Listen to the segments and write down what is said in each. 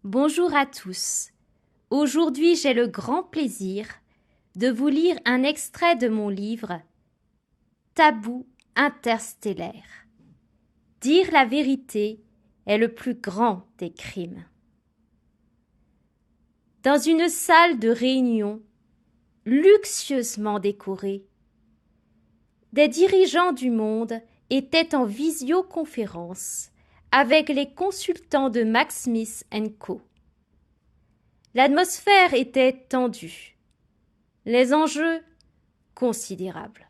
Bonjour à tous. Aujourd'hui, j'ai le grand plaisir de vous lire un extrait de mon livre Tabou interstellaire. Dire la vérité est le plus grand des crimes. Dans une salle de réunion luxueusement décorée, des dirigeants du monde étaient en visioconférence avec les consultants de Max Smith & Co. L'atmosphère était tendue, les enjeux considérables.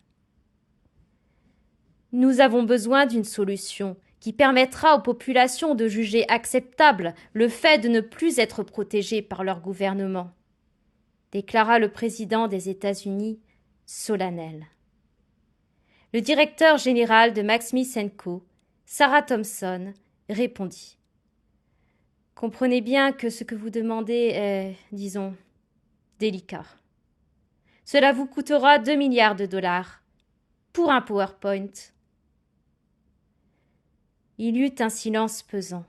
Nous avons besoin d'une solution qui permettra aux populations de juger acceptable le fait de ne plus être protégées par leur gouvernement, déclara le président des États-Unis solennel. Le directeur général de Max Smith & Co., Sarah Thompson, répondit. Comprenez bien que ce que vous demandez est, disons, délicat. Cela vous coûtera 2 milliards de dollars pour un PowerPoint. Il y eut un silence pesant.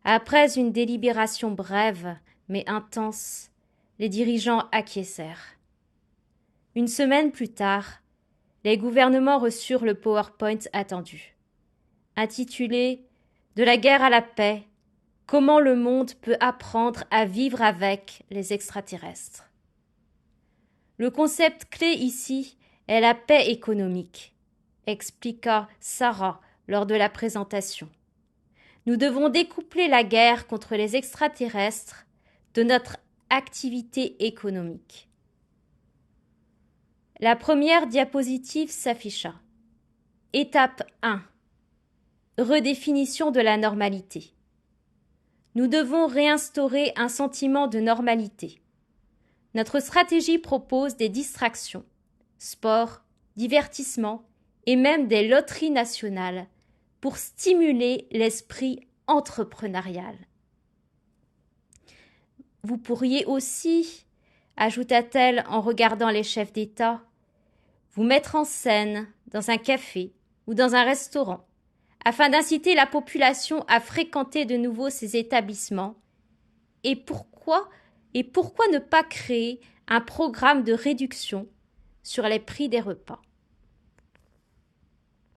Après une délibération brève mais intense, les dirigeants acquiescèrent. Une semaine plus tard, les gouvernements reçurent le PowerPoint attendu, intitulé « De la guerre à la paix, comment le monde peut apprendre à vivre avec les extraterrestres ». Le concept clé ici est la paix économique, expliqua Sarah lors de la présentation. Nous devons découpler la guerre contre les extraterrestres de notre activité économique. La première diapositive s'afficha. Étape 1. Redéfinition de la normalité. Nous devons réinstaurer un sentiment de normalité. Notre stratégie propose des distractions, sport, divertissement et même des loteries nationales pour stimuler l'esprit entrepreneurial. Vous pourriez aussi, ajouta-t-elle en regardant les chefs d'État, vous mettre en scène dans un café ou dans un restaurant afin d'inciter la population à fréquenter de nouveau ces établissements. Et pourquoi ne pas créer un programme de réduction sur les prix des repas?